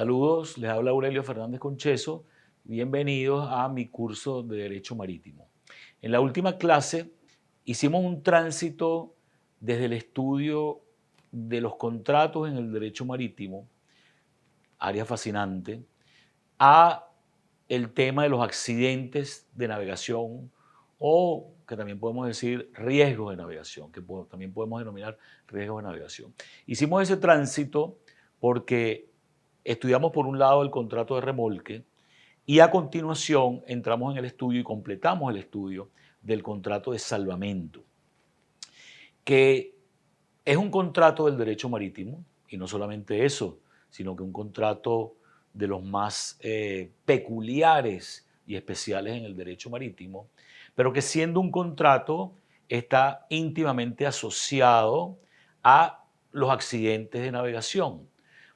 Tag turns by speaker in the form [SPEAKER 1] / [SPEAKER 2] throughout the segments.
[SPEAKER 1] Saludos, les habla Aurelio Fernández Concheso. Bienvenidos a mi curso de Derecho Marítimo. En la última clase hicimos un tránsito desde el estudio de los contratos en el derecho marítimo, área fascinante, a el tema de los accidentes de navegación o que también podemos decir riesgos de navegación, que también podemos denominar riesgos de navegación. Hicimos ese tránsito porque estudiamos por un lado el contrato de remolque y a continuación entramos en el estudio y completamos el estudio del contrato de salvamento, que es un contrato del derecho marítimo y no solamente eso, sino que un contrato de los más peculiares y especiales en el derecho marítimo, pero que siendo un contrato está íntimamente asociado a los accidentes de navegación,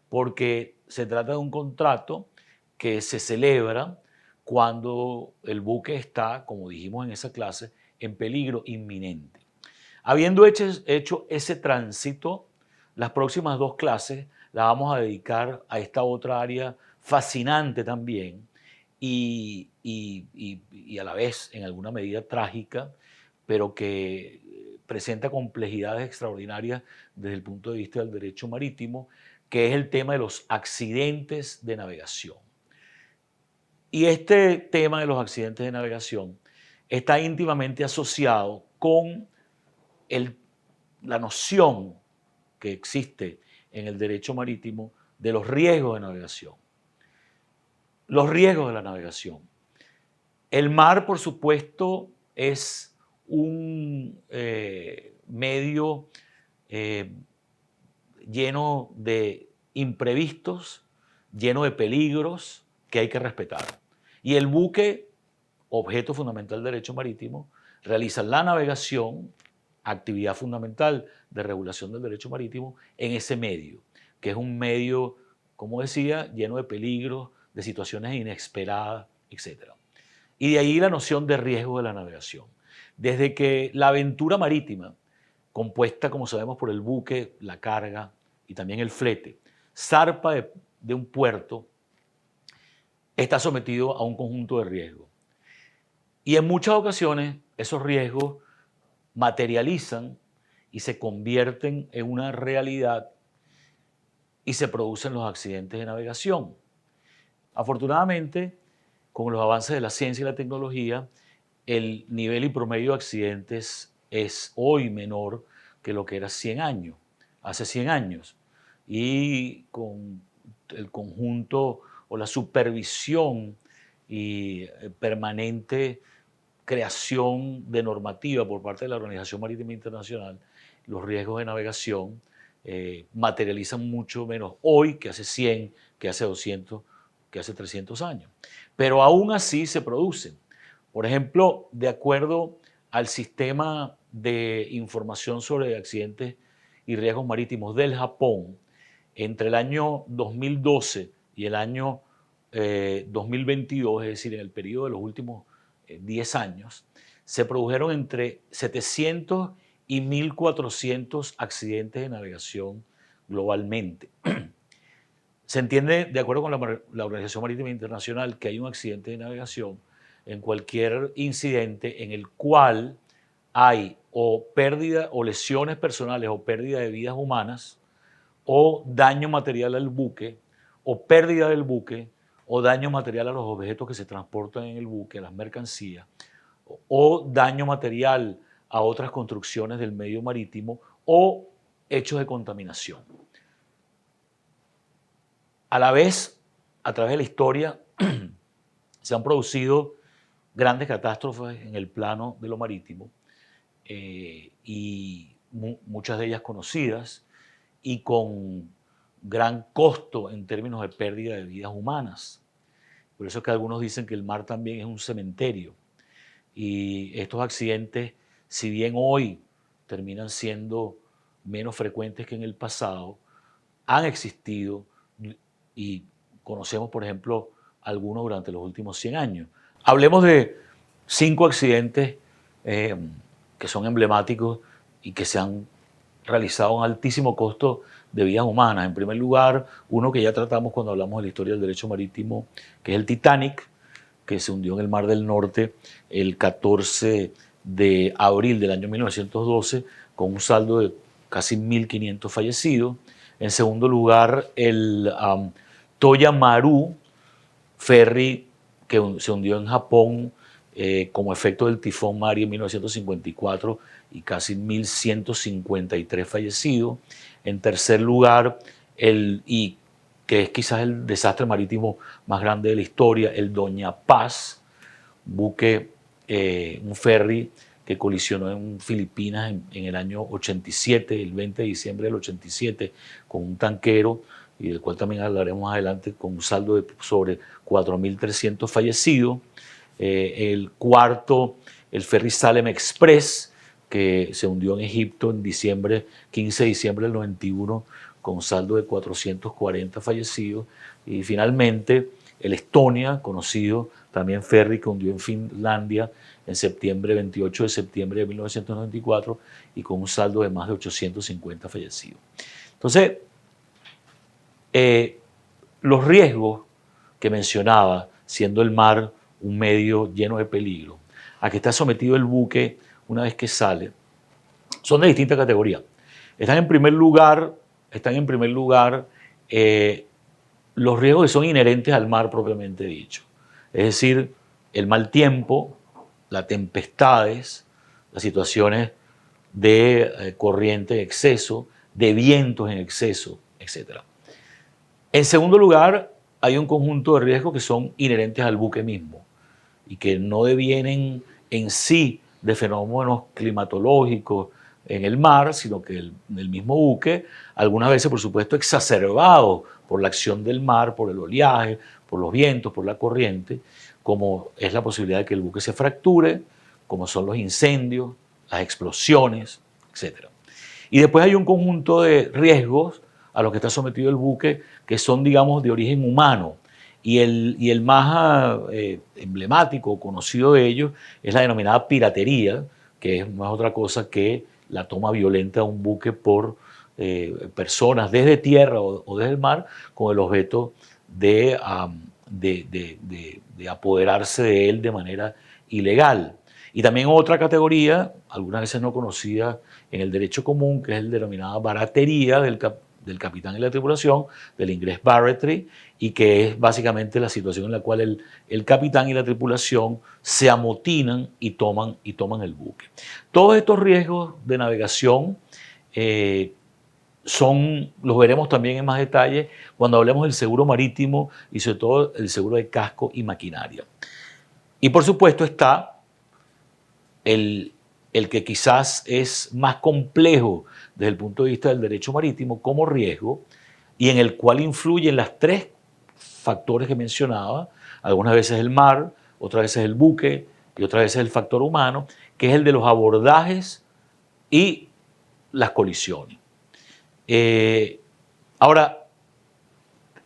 [SPEAKER 1] porque se trata de un contrato que se celebra cuando el buque está, como dijimos en esa clase, en peligro inminente. Habiendo hecho ese tránsito, las próximas dos clases las vamos a dedicar a esta otra área fascinante también y a la vez en alguna medida trágica, pero que presenta complejidades extraordinarias desde el punto de vista del derecho marítimo, que es el tema de los accidentes de navegación. Y este tema de los accidentes de navegación está íntimamente asociado con la noción que existe en el derecho marítimo de los riesgos de navegación. Los riesgos de la navegación. El mar, por supuesto, es un medio lleno de imprevistos, lleno de peligros que hay que respetar. Y el buque, objeto fundamental del derecho marítimo, realiza la navegación, actividad fundamental de regulación del derecho marítimo, en ese medio, que es un medio, como decía, lleno de peligros, de situaciones inesperadas, etc. Y de ahí la noción de riesgo de la navegación. Desde que la aventura marítima, compuesta, como sabemos, por el buque, la carga y también el flete, zarpa de un puerto, está sometido a un conjunto de riesgos. Y en muchas ocasiones esos riesgos materializan y se convierten en una realidad y se producen los accidentes de navegación. Afortunadamente, con los avances de la ciencia y la tecnología, el nivel y promedio de accidentes es hoy menor que lo que era hace 100 años. Y con el conjunto o la supervisión y permanente creación de normativa por parte de la Organización Marítima Internacional, los riesgos de navegación materializan mucho menos hoy que hace 100, que hace 200, que hace 300 años. Pero aún así se producen. Por ejemplo, de acuerdo al sistema de información sobre accidentes y riesgos marítimos del Japón, entre el año 2012 y el año 2022, es decir, en el periodo de los últimos 10 años, se produjeron entre 700 y 1.400 accidentes de navegación globalmente. Se entiende, de acuerdo con la Organización Marítima Internacional, que hay un accidente de navegación en cualquier incidente en el cual hay o pérdida o lesiones personales o pérdida de vidas humanas o daño material al buque o pérdida del buque o daño material a los objetos que se transportan en el buque, las mercancías, o daño material a otras construcciones del medio marítimo o hechos de contaminación. A la vez, a través de la historia, se han producido grandes catástrofes en el plano de lo marítimo y muchas de ellas conocidas y con gran costo en términos de pérdida de vidas humanas. Por eso es que algunos dicen que el mar también es un cementerio. Y estos accidentes, si bien hoy terminan siendo menos frecuentes que en el pasado, han existido y conocemos, por ejemplo, algunos durante los últimos 100 años. Hablemos de 5 accidentes que son emblemáticos y que se han realizado a un altísimo costo de vidas humanas. En primer lugar, uno que ya tratamos cuando hablamos de la historia del derecho marítimo, que es el Titanic, que se hundió en el Mar del Norte el 14 de abril del año 1912, con un saldo de casi 1.500 fallecidos. En segundo lugar, el Toya Maru, ferry que se hundió en Japón como efecto del tifón Mari en 1954 y casi 1.153 fallecidos. En tercer lugar, y que es quizás el desastre marítimo más grande de la historia, el Doña Paz, buque, un ferry que colisionó en Filipinas en el año 87, el 20 de diciembre del 87, con un tanquero, y del cual también hablaremos más adelante, con un saldo de sobre 4.300 fallecidos. El cuarto, el ferry Salem Express, que se hundió en Egipto en 15 de diciembre del 91, con saldo de 440 fallecidos. Y finalmente, el Estonia, conocido también ferry, que hundió en Finlandia en 28 de septiembre de 1994 y con un saldo de más de 850 fallecidos. Entonces, los riesgos que mencionaba, siendo el mar un medio lleno de peligro, a que está sometido el buque una vez que sale, son de distintas categorías. Están en primer lugar los riesgos que son inherentes al mar propiamente dicho. Es decir, el mal tiempo, las tempestades, las situaciones de corriente en exceso, de vientos en exceso, etc. En segundo lugar, hay un conjunto de riesgos que son inherentes al buque mismo y que no devienen en sí de fenómenos climatológicos en el mar, sino que el mismo buque, algunas veces por supuesto exacerbado por la acción del mar, por el oleaje, por los vientos, por la corriente, como es la posibilidad de que el buque se fracture, como son los incendios, las explosiones, etc. Y después hay un conjunto de riesgos a los que está sometido el buque que son, digamos, de origen humano. Y el más emblemático o conocido de ellos es la denominada piratería, que no es otra cosa que la toma violenta de un buque por personas desde tierra o desde el mar con el objeto de apoderarse de él de manera ilegal. Y también otra categoría, algunas veces no conocida en el derecho común, que es el denominado baratería del capitán y la tripulación, del inglés barratry, y que es básicamente la situación en la cual el capitán y la tripulación se amotinan y toman el buque. Todos estos riesgos de navegación los veremos también en más detalle cuando hablemos del seguro marítimo y sobre todo el seguro de casco y maquinaria. Y por supuesto está el que quizás es más complejo desde el punto de vista del derecho marítimo como riesgo y en el cual influyen las tres factores que mencionaba, algunas veces el mar, otras veces el buque y otras veces el factor humano, que es el de los abordajes y las colisiones. Ahora,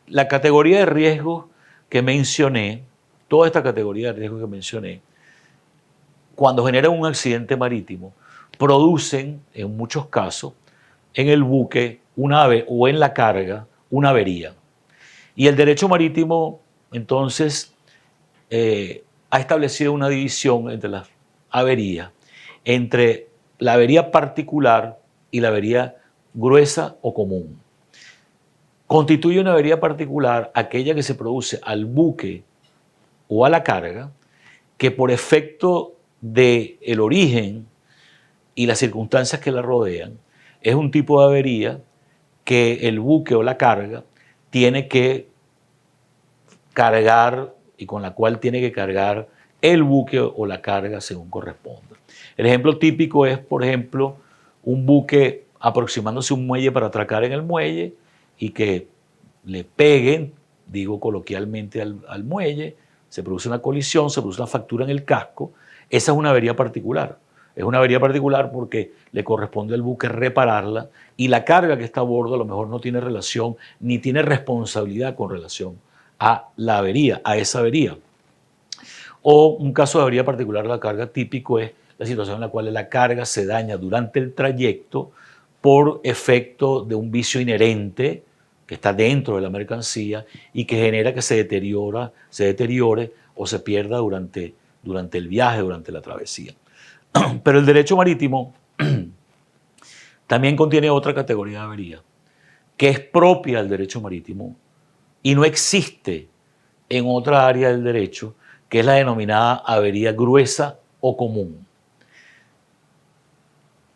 [SPEAKER 1] la categoría de riesgos que mencioné, toda esta categoría de riesgos que mencioné, cuando generan un accidente marítimo, producen, en muchos casos, en el buque o en la carga, una avería. Y el derecho marítimo, entonces, ha establecido una división entre las averías, entre la avería particular y la avería gruesa o común. Constituye una avería particular aquella que se produce al buque o a la carga, que por efecto del origen y las circunstancias que la rodean, es un tipo de avería que el buque o la carga tiene que cargar y con la cual tiene que cargar el buque o la carga según corresponda. El ejemplo típico es, por ejemplo, un buque aproximándose a un muelle para atracar en el muelle y que le peguen, digo coloquialmente, al muelle, se produce una colisión, se produce una fractura en el casco. Esa es una avería particular. Es una avería particular porque le corresponde al buque repararla y la carga que está a bordo a lo mejor no tiene relación ni tiene responsabilidad con relación a la avería, a esa avería. O un caso de avería particular de la carga típico es la situación en la cual la carga se daña durante el trayecto por efecto de un vicio inherente que está dentro de la mercancía y que genera que se deteriore o se pierda durante el viaje, durante la travesía. Pero el derecho marítimo también contiene otra categoría de avería, que es propia del derecho marítimo y no existe en otra área del derecho, que es la denominada avería gruesa o común.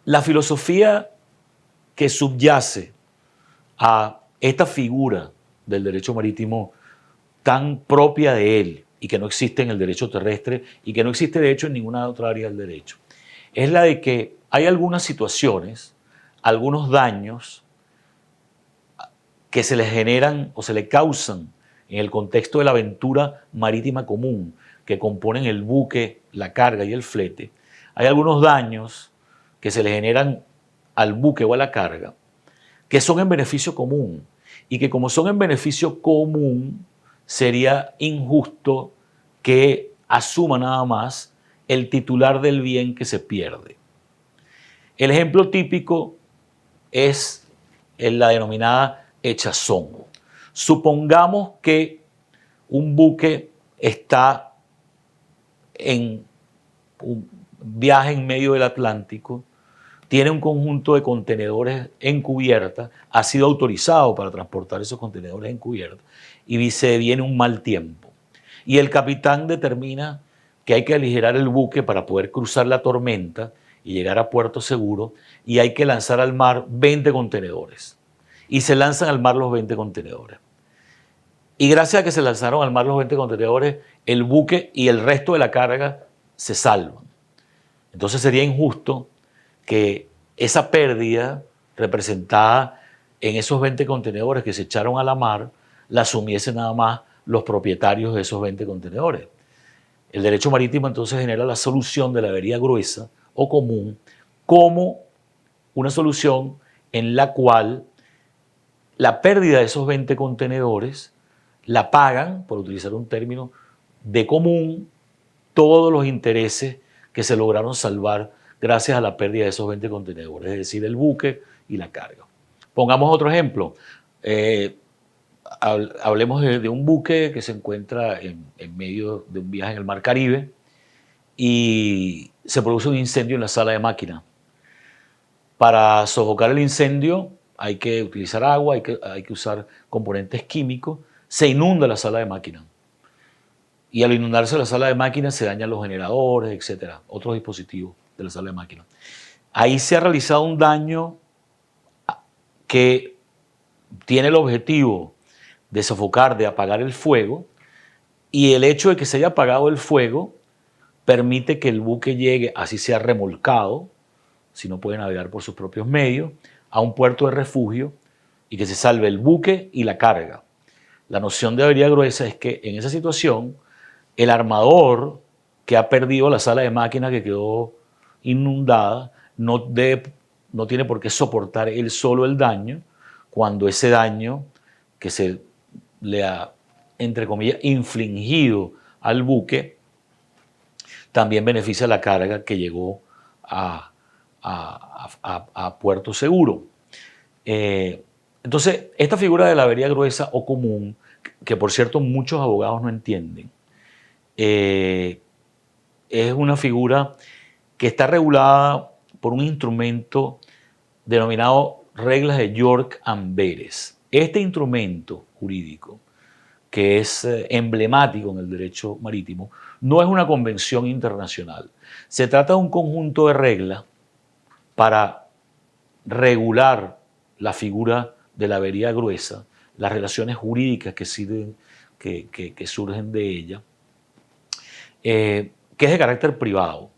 [SPEAKER 1] La filosofía que subyace a esta figura del derecho marítimo tan propia de él y que no existe en el derecho terrestre y que no existe de hecho en ninguna otra área del derecho, es la de que hay algunas situaciones, algunos daños que se le generan o se le causan en el contexto de la aventura marítima común que componen el buque, la carga y el flete. Hay algunos daños que se le generan al buque o a la carga que son en beneficio común y que como son en beneficio común sería injusto que asuma nada más el titular del bien que se pierde. El ejemplo típico es la denominada echazón. Supongamos que un buque está en un viaje en medio del Atlántico, tiene un conjunto de contenedores en cubierta, ha sido autorizado para transportar esos contenedores en cubierta y se viene un mal tiempo. Y el capitán determina que hay que aligerar el buque para poder cruzar la tormenta y llegar a puerto seguro y hay que lanzar al mar 20 contenedores. Y se lanzan al mar los 20 contenedores. Y gracias a que se lanzaron al mar los 20 contenedores, el buque y el resto de la carga se salvan. Entonces sería injusto que esa pérdida representada en esos 20 contenedores que se echaron a la mar la asumiesen nada más los propietarios de esos 20 contenedores. El derecho marítimo entonces genera la solución de la avería gruesa o común como una solución en la cual la pérdida de esos 20 contenedores la pagan, por utilizar un término de común, todos los intereses que se lograron salvar gracias a la pérdida de esos 20 contenedores, es decir, el buque y la carga. Pongamos otro ejemplo. Hablemos de un buque que se encuentra en medio de un viaje en el Mar Caribe y se produce un incendio en la sala de máquina. Para sofocar el incendio hay que utilizar agua, hay que usar componentes químicos, se inunda la sala de máquina. Y al inundarse la sala de máquina se dañan los generadores, etcétera, otros dispositivos de la sala de máquina. Ahí se ha realizado un daño que tiene el objetivo de sofocar, de apagar el fuego, y el hecho de que se haya apagado el fuego permite que el buque llegue, así sea remolcado, si no puede navegar por sus propios medios, a un puerto de refugio y que se salve el buque y la carga. La noción de avería gruesa es que en esa situación el armador que ha perdido la sala de máquinas que quedó inundada no tiene por qué soportar él solo el daño cuando ese daño que se le ha, entre comillas, infligido al buque también beneficia a la carga que llegó a puerto seguro. Entonces, esta figura de la avería gruesa o común, que por cierto muchos abogados no entienden, es una figura que está regulada por un instrumento denominado reglas de York-Amberes. Este instrumento jurídico, que es emblemático en el derecho marítimo, no es una convención internacional. Se trata de un conjunto de reglas para regular la figura de la avería gruesa, las relaciones jurídicas que surgen de ella, que es de carácter privado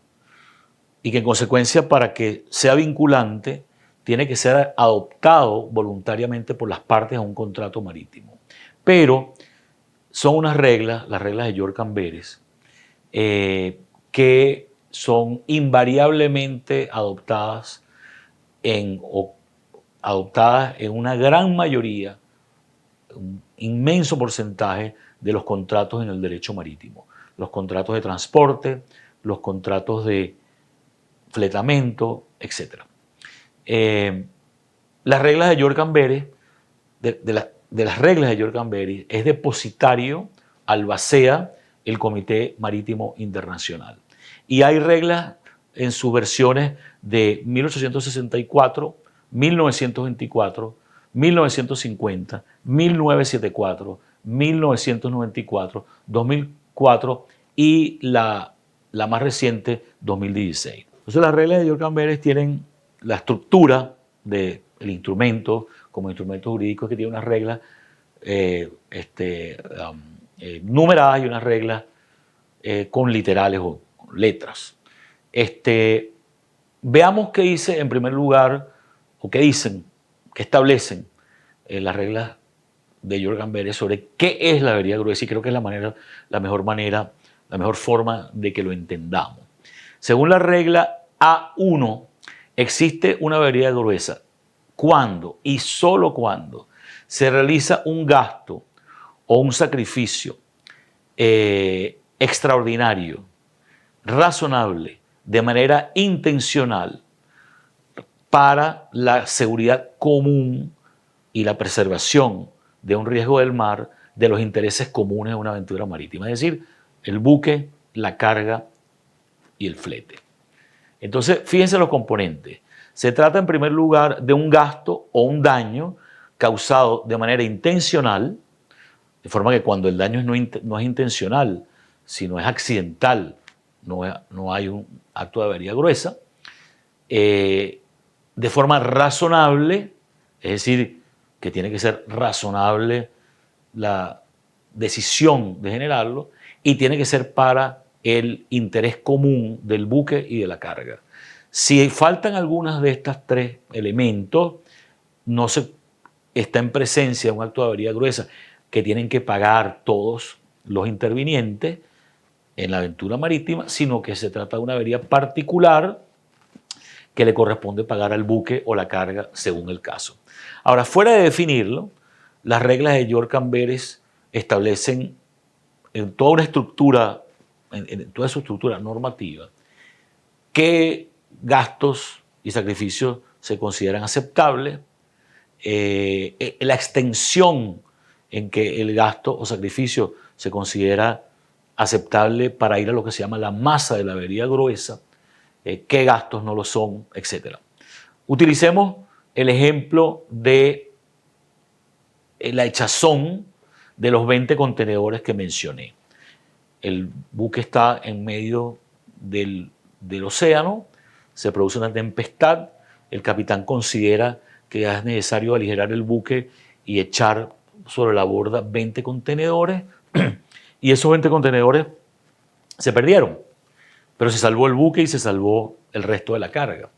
[SPEAKER 1] y que en consecuencia para que sea vinculante tiene que ser adoptado voluntariamente por las partes a un contrato marítimo. Pero son unas reglas, las reglas de York-Amberes, que son invariablemente adoptadas en una gran mayoría, un inmenso porcentaje de los contratos en el derecho marítimo. Los contratos de transporte, los contratos de fletamento, etc. las reglas de York Amberes, de las reglas de York Amberes, es depositario, albacea el Comité Marítimo Internacional. Y hay reglas en sus versiones de 1864, 1924, 1950, 1974, 1994, 2004 y la más reciente, 2016. Entonces las reglas de York Amberes tienen la estructura del instrumento como instrumento jurídico, que tiene unas reglas numeradas y unas reglas con literales o con letras. Veamos qué dice en primer lugar, o qué dicen, qué establecen las reglas de York Amberes sobre qué es la avería gruesa, y creo que es la mejor forma de que lo entendamos. Según la regla A1, existe una avería gruesa cuando y solo cuando se realiza un gasto o un sacrificio extraordinario, razonable, de manera intencional para la seguridad común y la preservación de un riesgo del mar, de los intereses comunes de una aventura marítima, es decir, el buque, la carga y el flete. Entonces, fíjense los componentes. Se trata en primer lugar de un gasto o un daño causado de manera intencional, de forma que cuando el daño no es intencional, sino es accidental, no hay un acto de avería gruesa, de forma razonable, es decir, que tiene que ser razonable la decisión de generarlo, y tiene que ser para el interés común del buque y de la carga. Si faltan algunas de estas tres elementos, no se está en presencia de un acto de avería gruesa que tienen que pagar todos los intervinientes en la aventura marítima, sino que se trata de una avería particular que le corresponde pagar al buque o la carga según el caso. Ahora, fuera de definirlo, las reglas de York Amberes establecen en toda una estructura, en toda su estructura normativa, qué gastos y sacrificios se consideran aceptables, la extensión en que el gasto o sacrificio se considera aceptable para ir a lo que se llama la masa de la avería gruesa, qué gastos no lo son, etc. Utilicemos el ejemplo de la hinchazón de los 20 contenedores que mencioné. El buque está en medio del océano, se produce una tempestad, el capitán considera que es necesario aligerar el buque y echar sobre la borda 20 contenedores, y esos 20 contenedores se perdieron, pero se salvó el buque y se salvó el resto de la carga.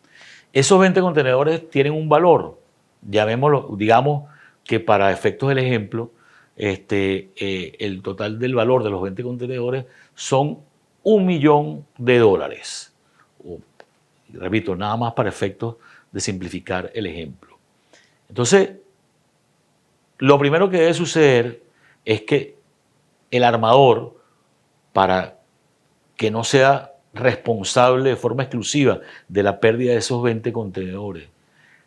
[SPEAKER 1] Esos 20 contenedores tienen un valor, llamémoslo, digamos que para efectos del ejemplo, el total del valor de los 20 contenedores son $1 millón. Repito, nada más para efectos de simplificar el ejemplo. Entonces, lo primero que debe suceder es que el armador, para que no sea responsable de forma exclusiva de la pérdida de esos 20 contenedores,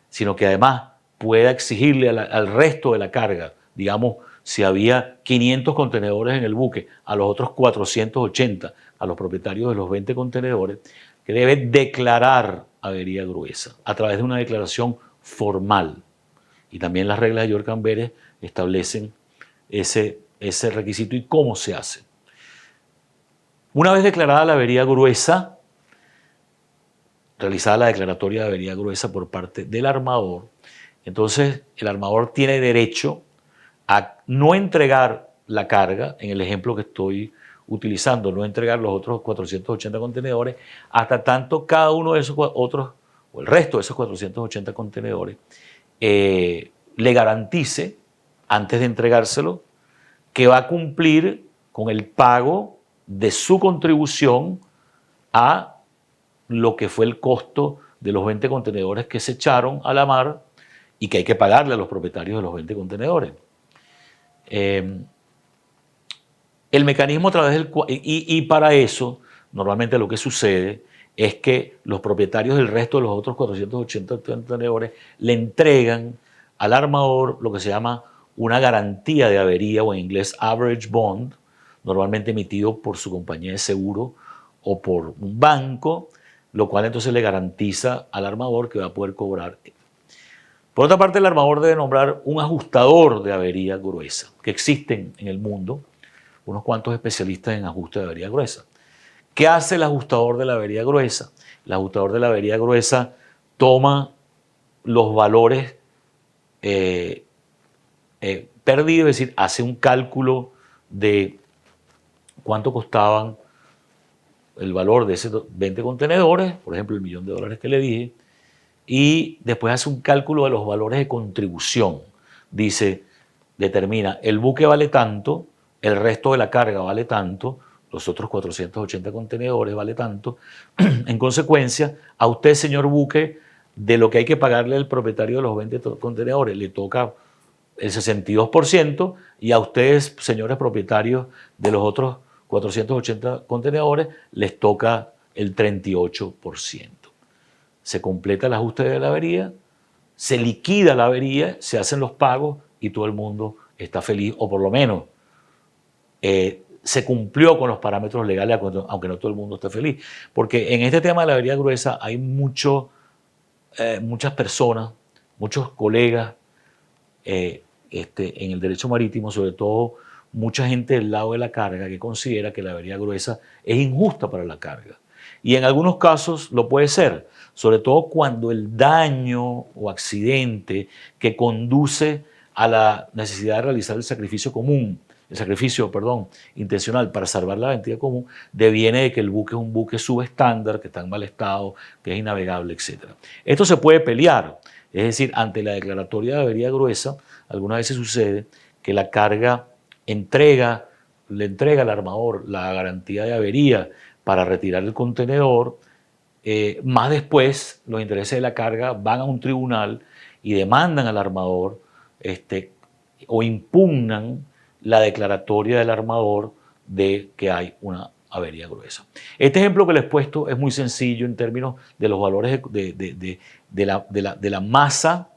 [SPEAKER 1] sino que además pueda exigirle al resto de la carga, digamos, si había 500 contenedores en el buque, a los otros 480, a los propietarios de los 20 contenedores, que debe declarar avería gruesa a través de una declaración formal. Y también las reglas de York Amberes establecen ese requisito y cómo se hace. Una vez declarada la avería gruesa, realizada la declaratoria de avería gruesa por parte del armador, entonces el armador tiene derecho a no entregar la carga, en el ejemplo que estoy utilizando, no entregar los otros 480 contenedores, hasta tanto cada uno de esos otros, o el resto de esos 480 contenedores, le garantice, antes de entregárselo, que va a cumplir con el pago de su contribución a lo que fue el costo de los 20 contenedores que se echaron a la mar y que hay que pagarle a los propietarios de los 20 contenedores. El mecanismo a través del cual, y para eso, normalmente lo que sucede es que los propietarios del resto de los otros 480 contenedores le entregan al armador lo que se llama una garantía de avería, o en inglés average bond, normalmente emitido por su compañía de seguro o por un banco, lo cual entonces le garantiza al armador que va a poder cobrar. Por otra parte, el armador debe nombrar un ajustador de avería gruesa, que existen en el mundo unos cuantos especialistas en ajuste de avería gruesa. ¿Qué hace el ajustador de la avería gruesa? El ajustador de la avería gruesa toma los valores perdidos, es decir, hace un cálculo de cuánto costaban el valor de esos 20 contenedores, por ejemplo, el $1.000.000 que le dije, y después hace un cálculo de los valores de contribución. Dice, determina, el buque vale tanto, el resto de la carga vale tanto, los otros 480 contenedores vale tanto. En consecuencia, a usted, señor buque, de lo que hay que pagarle al propietario de los 20 contenedores, le toca el 62%, y a ustedes, señores propietarios de los otros 480 contenedores, les toca el 38%. Se completa el ajuste de la avería, se liquida la avería, se hacen los pagos y todo el mundo está feliz, o por lo menos se cumplió con los parámetros legales, aunque no todo el mundo esté feliz. Porque en este tema de la avería gruesa hay muchas personas, muchos colegas en el derecho marítimo, sobre todo mucha gente del lado de la carga, que considera que la avería gruesa es injusta para la carga. Y en algunos casos lo puede ser, sobre todo cuando el daño o accidente que conduce a la necesidad de realizar el sacrificio intencional para salvar la identidad común, deviene de que el buque es un buque subestándar, que está en mal estado, que es innavegable, etc. Esto se puede pelear, es decir, ante la declaratoria de avería gruesa, algunas veces sucede que la carga le entrega al armador la garantía de avería para retirar el contenedor. Más después, los intereses de la carga van a un tribunal y demandan al armador o impugnan la declaratoria del armador de que hay una avería gruesa. Este ejemplo que les he puesto es muy sencillo en términos de los valores de la masa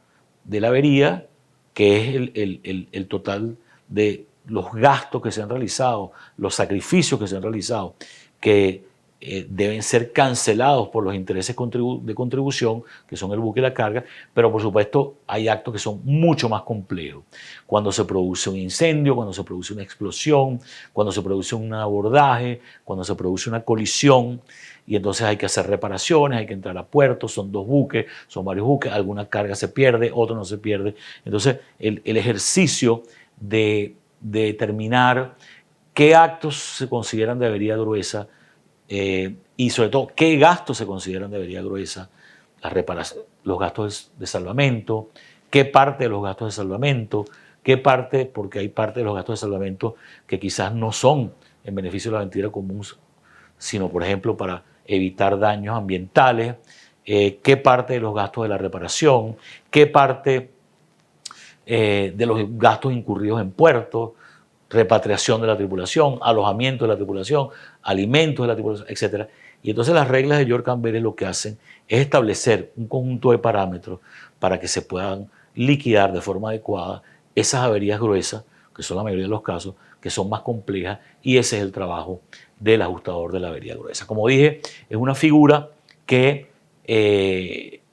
[SPEAKER 1] de la avería, que es el total de los gastos que se han realizado, los sacrificios que se han realizado, que deben ser cancelados por los intereses de contribución, que son el buque y la carga, pero por supuesto hay actos que son mucho más complejos. Cuando se produce un incendio, cuando se produce una explosión, cuando se produce un abordaje, cuando se produce una colisión, y entonces hay que hacer reparaciones, hay que entrar a puertos, son 2 buques, son varios buques, alguna carga se pierde, otra no se pierde. Entonces el ejercicio de determinar qué actos se consideran de avería gruesa, y sobre todo qué gastos se consideran de avería gruesa, los gastos de salvamento, qué parte de los gastos de salvamento, qué parte, porque hay parte de los gastos de salvamento que quizás no son en beneficio de la identidad común, sino por ejemplo para evitar daños ambientales, qué parte de los gastos de la reparación, qué parte de los gastos incurridos en puertos, repatriación de la tripulación, alojamiento de la tripulación, alimentos de la tripulación, etc. Y entonces las reglas de York Amberes lo que hacen es establecer un conjunto de parámetros para que se puedan liquidar de forma adecuada esas averías gruesas, que son la mayoría de los casos, que son más complejas, y ese es el trabajo del ajustador de la avería gruesa. Como dije, es una figura que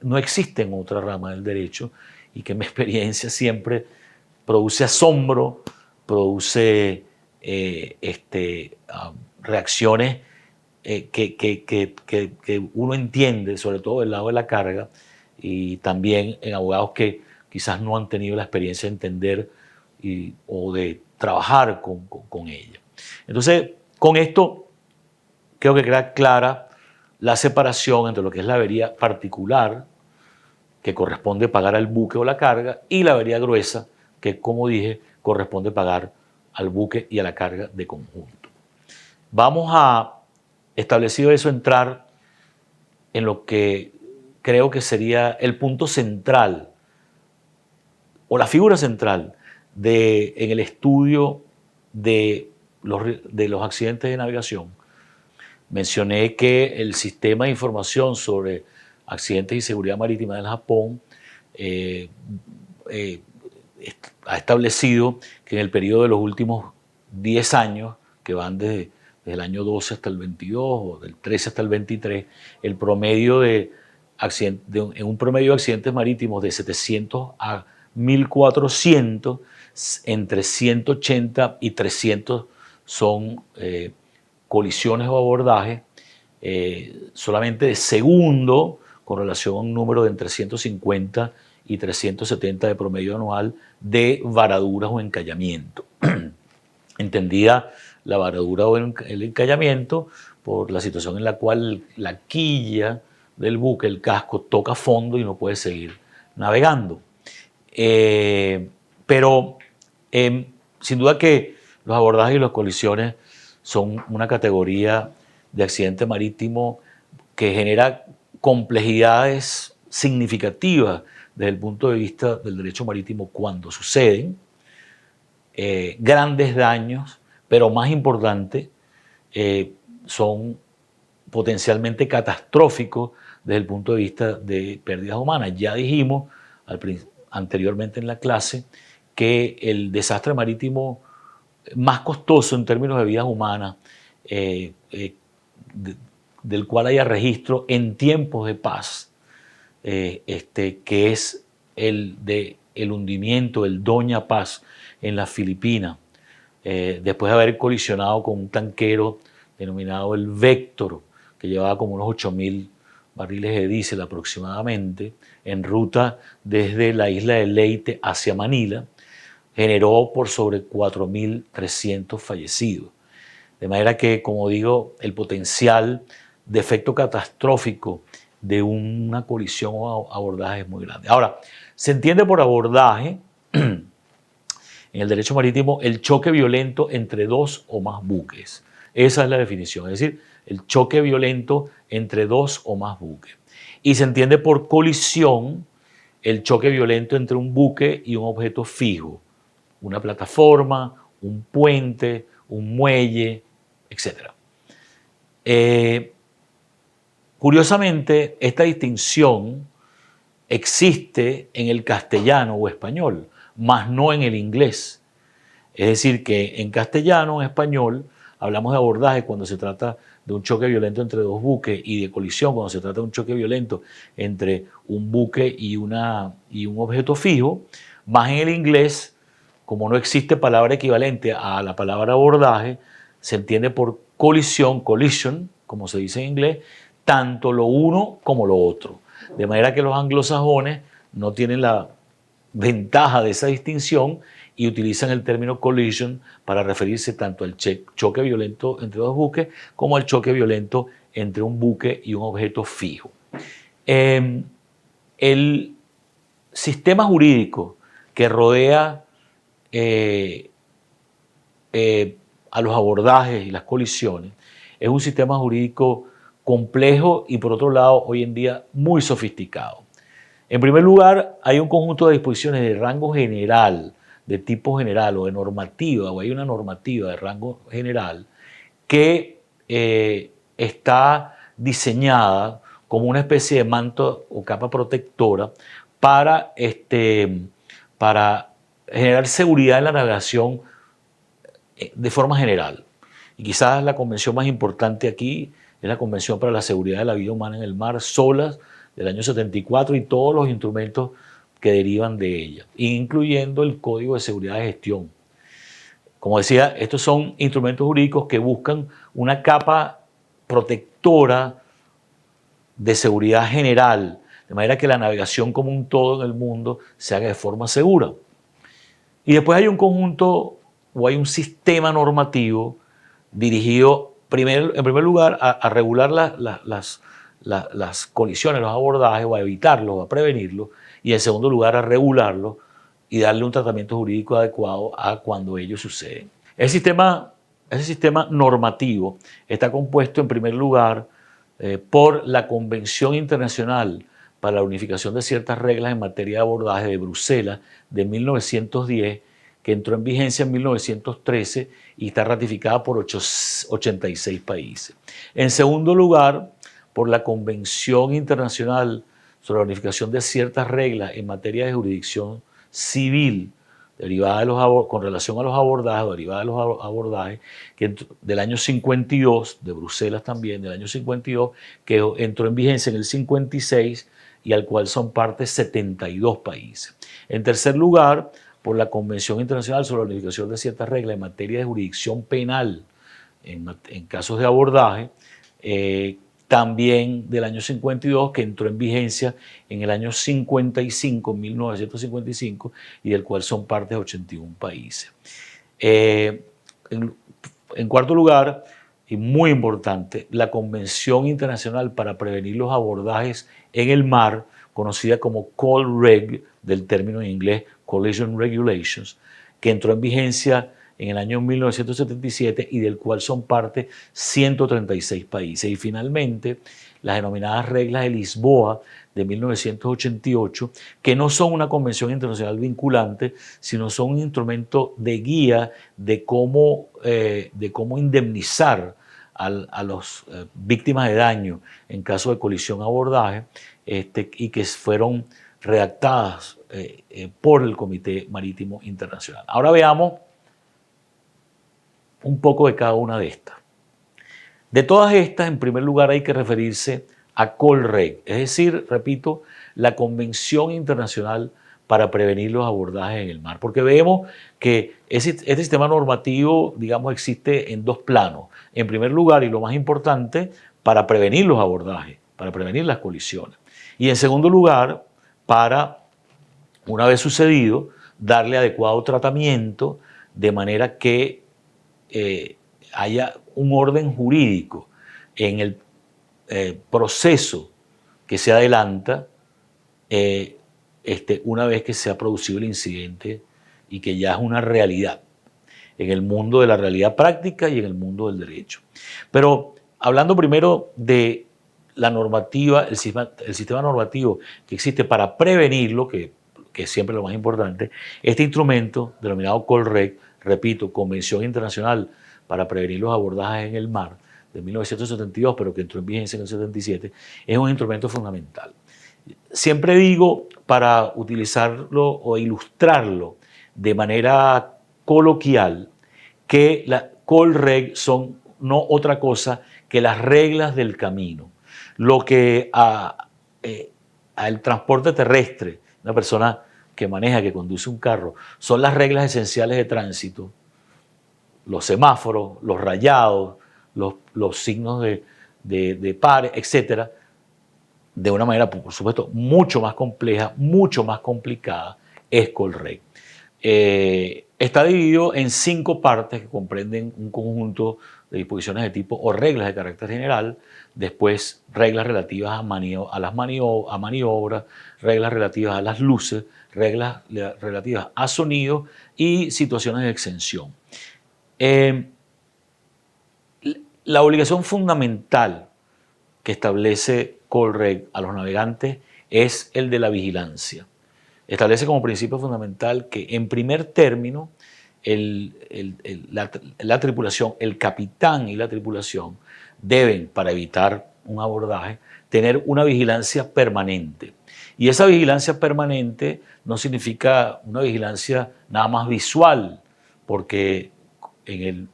[SPEAKER 1] no existe en otra rama del derecho y que en mi experiencia siempre produce asombro, produce reacciones que uno entiende, sobre todo del lado de la carga, y también en abogados que quizás no han tenido la experiencia de entender o de trabajar con ella. Entonces, con esto creo que queda clara la separación entre lo que es la avería particular, que corresponde pagar al buque o la carga, y la avería gruesa, que, como dije, corresponde pagar al buque y a la carga de conjunto. Vamos a, establecido eso, entrar en lo que creo que sería el punto central o la figura central en el estudio de los accidentes de navegación, mencioné que el sistema de información sobre accidentes y seguridad marítima del Japón ha establecido que en el periodo de los últimos 10 años, que van desde el año 12 hasta el 22 o del 13 hasta el 23, el promedio de en un promedio de accidentes marítimos de 700 a 1400, entre 180 y 300 son colisiones o abordajes, solamente de segundo, con relación a un número de entre 150 y 370 de promedio anual de varaduras o encallamiento. Entendida la varadura o el encallamiento por la situación en la cual la quilla del buque, el casco, toca fondo y no puede seguir navegando. Pero sin duda que los abordajes y las colisiones son una categoría de accidente marítimo que genera complejidades significativas desde el punto de vista del derecho marítimo cuando suceden, grandes daños, pero más importante, son potencialmente catastróficos desde el punto de vista de pérdidas humanas. Ya dijimos anteriormente en la clase que el desastre marítimo más costoso en términos de vidas humanas, del cual haya registro en tiempos de paz, que es el hundimiento, el Doña Paz en las Filipinas, después de haber colisionado con un tanquero denominado el Vector, que llevaba como unos 8.000 barriles de diésel aproximadamente, en ruta desde la isla de Leyte hacia Manila, generó por sobre 4.300 fallecidos. De manera que, como digo, el potencial de efecto catastrófico de una colisión o abordaje es muy grande. Ahora, se entiende por abordaje, en el derecho marítimo, el choque violento entre dos o más buques. Esa es la definición, es decir, el choque violento entre dos o más buques. Y se entiende por colisión el choque violento entre un buque y un objeto fijo, una plataforma, un puente, un muelle, etc. Curiosamente, esta distinción existe en el castellano o español, mas no en el inglés. Es decir, que en castellano, en español, hablamos de abordaje cuando se trata de un choque violento entre dos buques y de colisión cuando se trata de un choque violento entre un buque y un objeto fijo, más en el inglés, como no existe palabra equivalente a la palabra abordaje, se entiende por colisión, collision, como se dice en inglés, tanto lo uno como lo otro. De manera que los anglosajones no tienen la ventaja de esa distinción y utilizan el término collision para referirse tanto al choque violento entre dos buques como al choque violento entre un buque y un objeto fijo. El sistema jurídico que rodea a los abordajes y las colisiones es un sistema jurídico complejo y, por otro lado, hoy en día muy sofisticado. En primer lugar, hay un conjunto de disposiciones de rango general, de tipo general o de normativa, o hay una normativa de rango general que está diseñada como una especie de manto o capa protectora para generar seguridad en la navegación de forma general. Y quizás la convención más importante aquí es la Convención para la Seguridad de la Vida Humana en el Mar, SOLAS, del año 74, y todos los instrumentos que derivan de ella, incluyendo el Código de Seguridad de Gestión. Como decía, estos son instrumentos jurídicos que buscan una capa protectora de seguridad general, de manera que la navegación como un todo en el mundo se haga de forma segura. Y después hay un conjunto o hay un sistema normativo dirigido en primer lugar a regular las colisiones, los abordajes, o a evitarlos, o a prevenirlos, y en segundo lugar a regularlos y darle un tratamiento jurídico adecuado a cuando ellos suceden. Ese sistema normativo está compuesto en primer lugar por la Convención Internacional para la Unificación de ciertas reglas en materia de abordaje de Bruselas de 1910, que entró en vigencia en 1913 y está ratificada por 86 países. En segundo lugar, por la Convención Internacional sobre la Unificación de ciertas reglas en materia de jurisdicción civil derivada de con relación a los abordajes, derivada de los abordajes, que del año 52, de Bruselas también, del año 52, que entró en vigencia en el 56 y al cual son parte 72 países. En tercer lugar, por la Convención Internacional sobre la Unificación de ciertas reglas en materia de jurisdicción penal en casos de abordaje, también del año 52, que entró en vigencia en el año 55, 1955, y del cual son parte 81 países. En cuarto lugar, y muy importante, la Convención Internacional para prevenir los abordajes en el mar, conocida como COLREG, del término en inglés Collision Regulations, que entró en vigencia en el año 1977 y del cual son parte 136 países. Y finalmente, las denominadas reglas de Lisboa de 1988, que no son una convención internacional vinculante, sino son un instrumento de guía de cómo indemnizar a las víctimas de daño en caso de colisión abordaje, y que fueron redactadas por el Comité Marítimo Internacional. Ahora veamos un poco de cada una de estas. De todas estas, en primer lugar, hay que referirse a COLREG, es decir, repito, la Convención Internacional para prevenir los abordajes en el mar, porque vemos que este sistema normativo, digamos, existe en dos planos. En primer lugar, y lo más importante, para prevenir los abordajes, para prevenir las colisiones. Y en segundo lugar, para, una vez sucedido, darle adecuado tratamiento de manera que haya un orden jurídico en el proceso que se adelanta una vez que se ha producido el incidente y que ya es una realidad en el mundo de la realidad práctica y en el mundo del derecho. Pero hablando primero de la normativa, el sistema normativo que existe para prevenirlo, que es siempre lo más importante, este instrumento denominado COLREG, repito, Convención Internacional para prevenir los abordajes en el mar, de 1972, pero que entró en vigencia en el 77, es un instrumento fundamental. Siempre digo, para utilizarlo o ilustrarlo de manera coloquial, que la COLREG son no otra cosa que las reglas del camino. Lo que al transporte terrestre, una persona que maneja, que conduce un carro, son las reglas esenciales de tránsito, los semáforos, los rayados, los signos de pares, etcétera, de una manera, por supuesto, mucho más compleja, mucho más complicada, es COLREG. Está dividido en 5 partes que comprenden un conjunto de disposiciones de tipo o reglas de carácter general, después reglas relativas a maniobras, reglas relativas a las luces, reglas relativas a sonido y situaciones de exención. La obligación fundamental que establece COLREG a los navegantes es el de la vigilancia. Establece como principio fundamental que, en primer término, la tripulación, el capitán y la tripulación deben, para evitar un abordaje, tener una vigilancia permanente. Y esa vigilancia permanente no significa una vigilancia nada más visual, porque en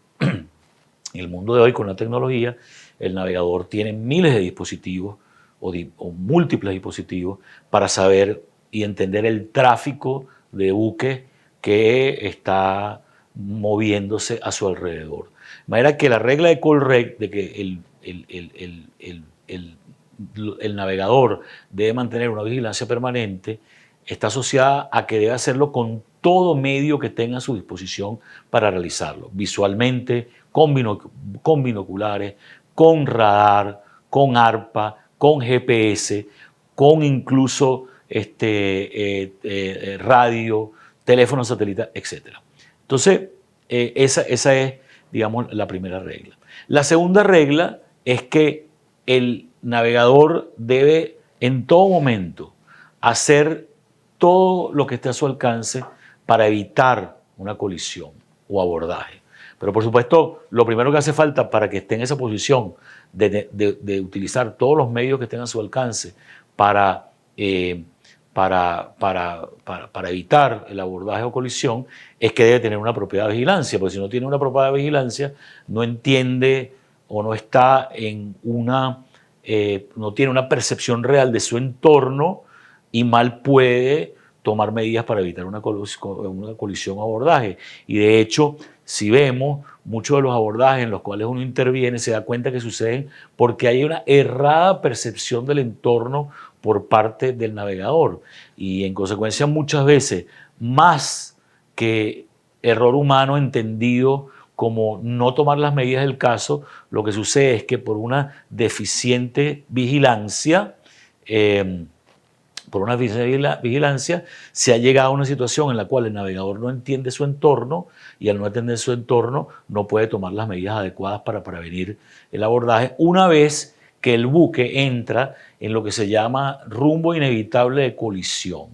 [SPEAKER 1] el mundo de hoy, con la tecnología, el navegador tiene miles de dispositivos o múltiples dispositivos para saber y entender el tráfico de buques que está moviéndose a su alrededor. De manera que la regla de COLREG de que el navegador debe mantener una vigilancia permanente está asociada a que debe hacerlo con todo medio que tenga a su disposición para realizarlo, visualmente, con binoculares, con radar, con ARPA, con GPS, con incluso radio, teléfono satelital, etc. Entonces, esa es, digamos, la primera regla. La segunda regla es que el navegador debe en todo momento hacer todo lo que esté a su alcance para evitar una colisión o abordaje. Pero por supuesto, lo primero que hace falta para que esté en esa posición de utilizar todos los medios que estén a su alcance para, para evitar el abordaje o colisión es que debe tener una apropiada vigilancia, porque si no tiene una apropiada vigilancia, no entiende o no está en una, no tiene una percepción real de su entorno y mal puede tomar medidas para evitar una colisión o abordaje. Y de hecho, si vemos muchos de los abordajes en los cuales uno interviene, se da cuenta que suceden porque hay una errada percepción del entorno por parte del navegador. Y en consecuencia, muchas veces, más que error humano entendido como no tomar las medidas del caso, lo que sucede es que por una deficiente vigilancia, se ha llegado a una situación en la cual el navegador no entiende su entorno y al no entender su entorno no puede tomar las medidas adecuadas para prevenir el abordaje una vez que el buque entra en lo que se llama rumbo inevitable de colisión.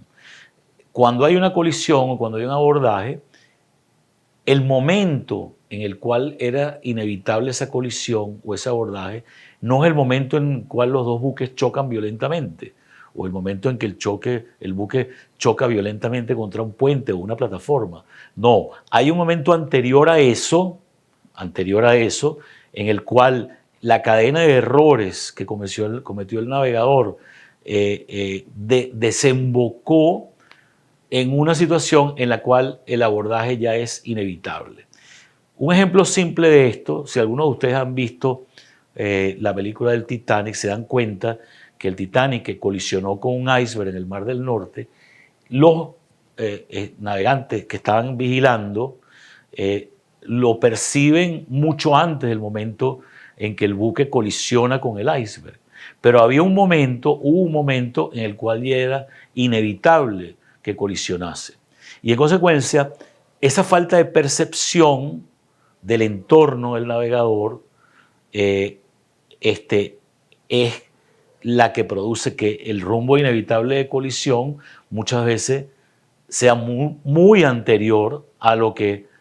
[SPEAKER 1] Cuando hay una colisión o cuando hay un abordaje, el momento en el cual era inevitable esa colisión o ese abordaje no es el momento en el cual los dos buques chocan violentamente, o el momento en que el buque choca violentamente contra un puente o una plataforma. No, hay un momento anterior a eso, en el cual la cadena de errores que cometió el navegador desembocó en una situación en la cual el abordaje ya es inevitable. Un ejemplo simple de esto, si algunos de ustedes han visto la película del Titanic, se dan cuenta que el Titanic, que colisionó con un iceberg en el Mar del Norte, los navegantes que estaban vigilando lo perciben mucho antes del momento en que el buque colisiona con el iceberg. Pero hubo un momento en el cual ya era inevitable que colisionase. Y en consecuencia, esa falta de percepción del entorno del navegador es la que produce que el rumbo inevitable de colisión muchas veces sea muy anterior a lo que,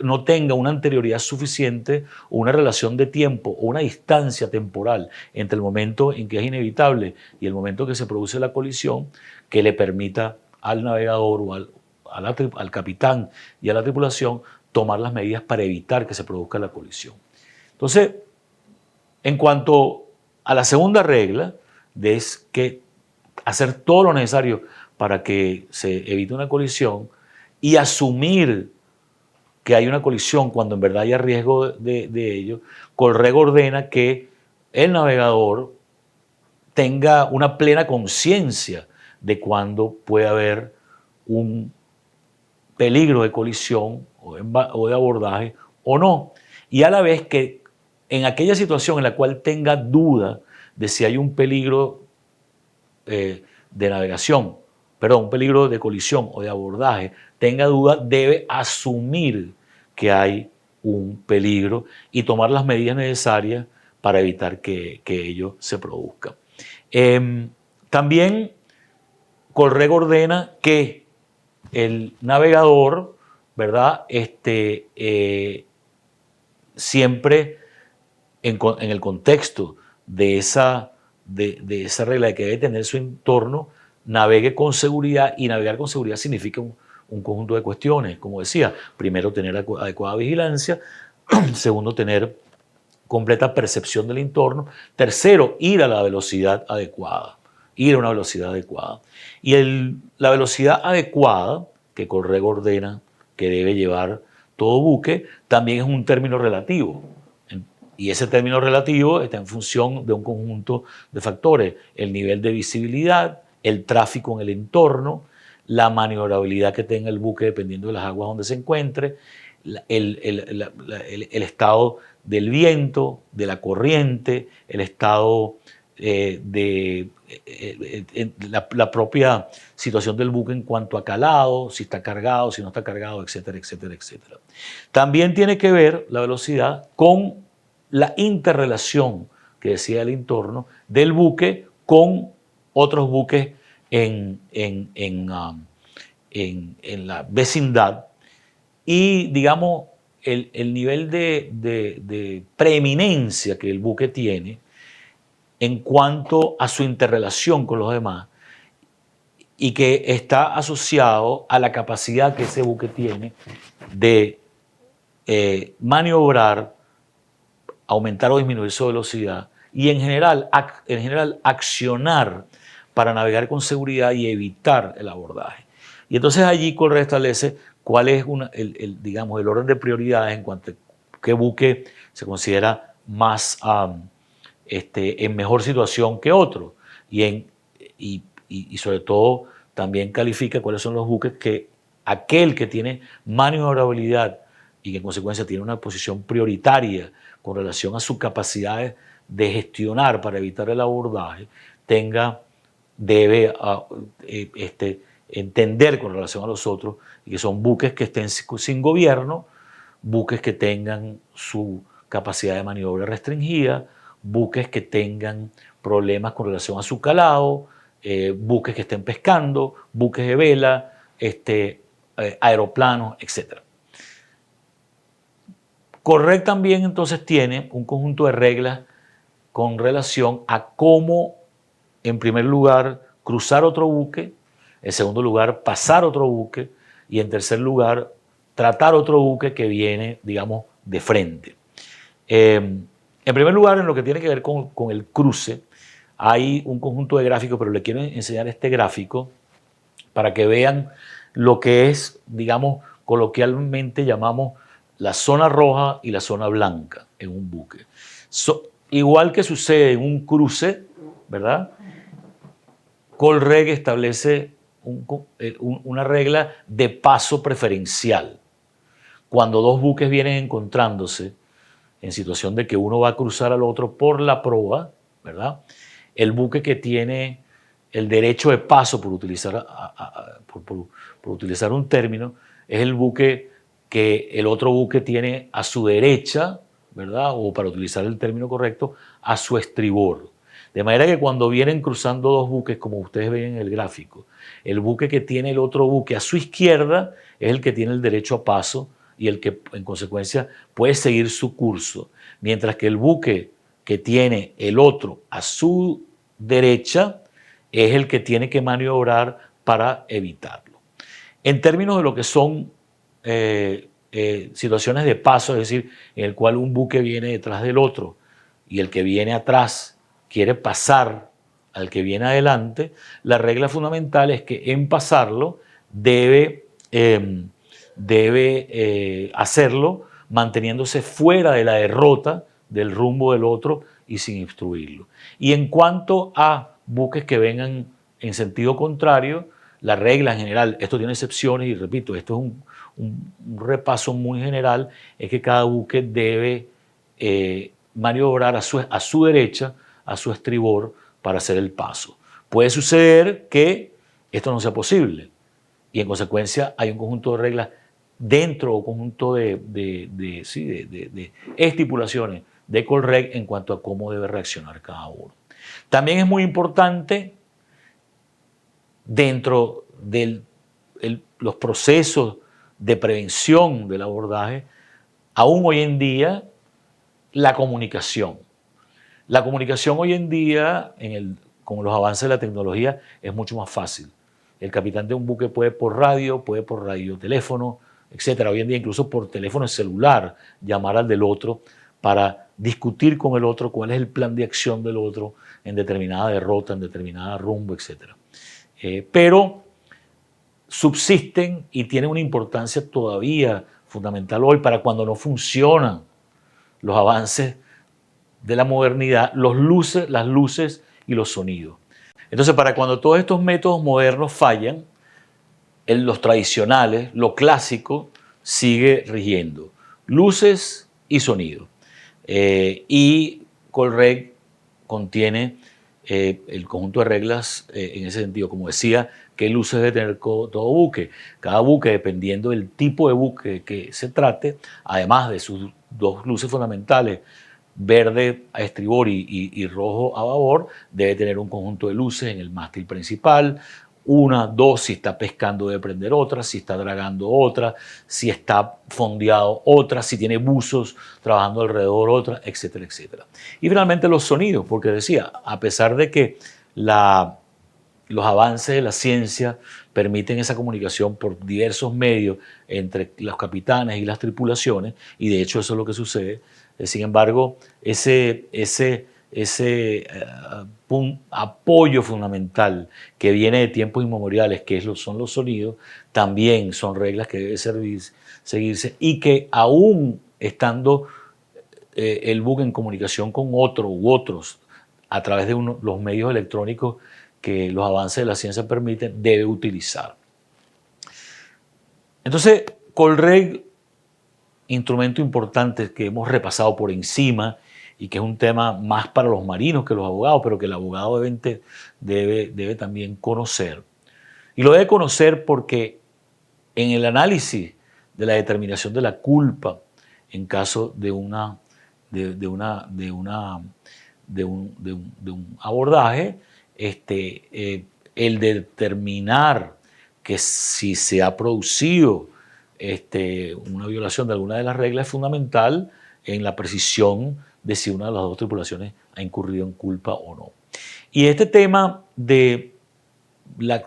[SPEAKER 1] no tenga una anterioridad suficiente o una relación de tiempo o una distancia temporal entre el momento en que es inevitable y el momento que se produce la colisión que le permita al navegador o al capitán y a la tripulación tomar las medidas para evitar que se produzca la colisión. Entonces, en cuanto a la segunda regla, es que hacer todo lo necesario para que se evite una colisión y asumir que hay una colisión cuando en verdad haya riesgo de ello, Colrego ordena que el navegador tenga una plena conciencia de cuándo puede haber un peligro de colisión o de abordaje o no. Y a la vez que en aquella situación en la cual tenga duda de si hay un peligro de navegación, un peligro de colisión o de abordaje, tenga duda, debe asumir que hay un peligro y tomar las medidas necesarias para evitar que ello se produzca. También Colrego ordena que el navegador, ¿verdad? Siempre en el contexto de esa regla de que debe tener su entorno, navegue con seguridad, y navegar con seguridad significa un conjunto de cuestiones, como decía, primero tener adecuada vigilancia, segundo tener completa percepción del entorno, tercero ir a la velocidad adecuada, ir a una velocidad adecuada. Y la velocidad adecuada que Colrego ordena que debe llevar todo buque también es un término relativo. Y ese término relativo está en función de un conjunto de factores: el nivel de visibilidad, el tráfico en el entorno, la maniobrabilidad que tenga el buque dependiendo de las aguas donde se encuentre, el estado del viento, de la corriente, el estado la propia situación del buque en cuanto a calado, si está cargado, si no está cargado, etcétera, etcétera, etcétera. También tiene que ver la velocidad con la interrelación que decía el entorno del buque con otros buques en en la vecindad y, digamos, el nivel de preeminencia que el buque tiene en cuanto a su interrelación con los demás y que está asociado a la capacidad que ese buque tiene de maniobrar, aumentar o disminuir su velocidad y en general accionar para navegar con seguridad y evitar el abordaje. Y entonces allí Colreg establece cuál es digamos, el orden de prioridades en cuanto a qué buque se considera más en mejor situación que otro y sobre todo también califica cuáles son los buques que aquel que tiene maniobrabilidad y que en consecuencia tiene una posición prioritaria con relación a sus capacidades de gestionar para evitar el abordaje, debe entender con relación a los otros, y que son buques que estén sin gobierno, buques que tengan su capacidad de maniobra restringida, buques que tengan problemas con relación a su calado, buques que estén pescando, buques de vela, aeroplanos, etc. Colreg también entonces tiene un conjunto de reglas con relación a cómo, en primer lugar, cruzar otro buque, en segundo lugar, pasar otro buque y en tercer lugar, tratar otro buque que viene, digamos, de frente. En primer lugar, en lo que tiene que ver con el cruce, hay un conjunto de gráficos, pero le quiero enseñar este gráfico para que vean lo que es, digamos, coloquialmente llamamos la zona roja y la zona blanca en un buque. Igual que sucede en un cruce, ¿verdad? Colreg establece una regla de paso preferencial. Cuando dos buques vienen encontrándose en situación de que uno va a cruzar al otro por la proa, ¿verdad? El buque que tiene el derecho de paso, por utilizar un término, es el buque que el otro buque tiene a su derecha, ¿verdad? O para utilizar el término correcto, a su estribor. De manera que cuando vienen cruzando dos buques, como ustedes ven en el gráfico, el buque que tiene el otro buque a su izquierda es el que tiene el derecho a paso y el que en consecuencia puede seguir su curso, mientras que el buque que tiene el otro a su derecha es el que tiene que maniobrar para evitarlo. En términos de lo que son situaciones de paso, es decir, en el cual un buque viene detrás del otro y el que viene atrás quiere pasar al que viene adelante, la regla fundamental es que en pasarlo debe hacerlo manteniéndose fuera de la derrota del rumbo del otro y sin obstruirlo. Y en cuanto a buques que vengan en sentido contrario, la regla en general, esto tiene excepciones y repito, esto es un repaso muy general, es que cada buque debe maniobrar a su derecha, a su estribor, para hacer el paso. Puede suceder que esto no sea posible y en consecuencia hay un conjunto de reglas dentro o conjunto de estipulaciones de Colreg en cuanto a cómo debe reaccionar cada uno. También es muy importante dentro de los procesos de prevención del abordaje, aún hoy en día, la comunicación. La comunicación hoy en día, con los avances de la tecnología, es mucho más fácil. El capitán de un buque puede por radio, puede por radioteléfono, etc. Hoy en día incluso por teléfono celular llamar al del otro para discutir con el otro cuál es el plan de acción del otro en determinada derrota, en determinada rumbo, etc. Pero subsisten y tienen una importancia todavía fundamental hoy para cuando no funcionan los avances de la modernidad, las luces y los sonidos. Entonces, para cuando todos estos métodos modernos fallan, los tradicionales, lo clásico, sigue rigiendo. Luces y sonido. Y Colreg contiene el conjunto de reglas en ese sentido. Como decía, qué luces debe tener todo buque. Cada buque, dependiendo del tipo de buque que se trate, además de sus dos luces fundamentales, verde a estribor y rojo a babor, debe tener un conjunto de luces en el mástil principal, una, dos, si está pescando debe prender otra, si está dragando otra, si está fondeado otra, si tiene buzos trabajando alrededor otra, etcétera, etcétera. Y finalmente los sonidos, porque decía, a pesar de que los avances de la ciencia permiten esa comunicación por diversos medios entre los capitanes y las tripulaciones, y de hecho eso es lo que sucede. Sin embargo, ese apoyo fundamental que viene de tiempos inmemoriales, que son los sonidos, también son reglas que deben seguirse y que aún estando el buque en comunicación con otro u otros a través de los medios electrónicos que los avances de la ciencia permiten, debe utilizar. Entonces, Colreg, instrumento importante que hemos repasado por encima y que es un tema más para los marinos que los abogados, pero que el abogado debe también conocer. Y lo debe conocer porque en el análisis de la determinación de la culpa en caso de un abordaje, el determinar que si se ha producido una violación de alguna de las reglas es fundamental en la precisión de si una de las dos tripulaciones ha incurrido en culpa o no. Y este tema de la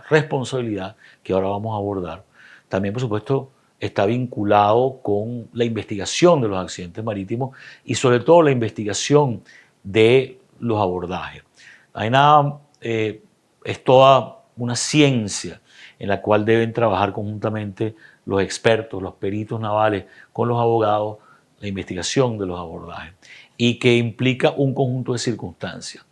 [SPEAKER 1] responsabilidad que ahora vamos a abordar, también por supuesto está vinculado con la investigación de los accidentes marítimos y sobre todo la investigación de los abordajes. Es toda una ciencia en la cual deben trabajar conjuntamente los expertos, los peritos navales, con los abogados, la investigación de los abordajes, y que implica un conjunto de circunstancias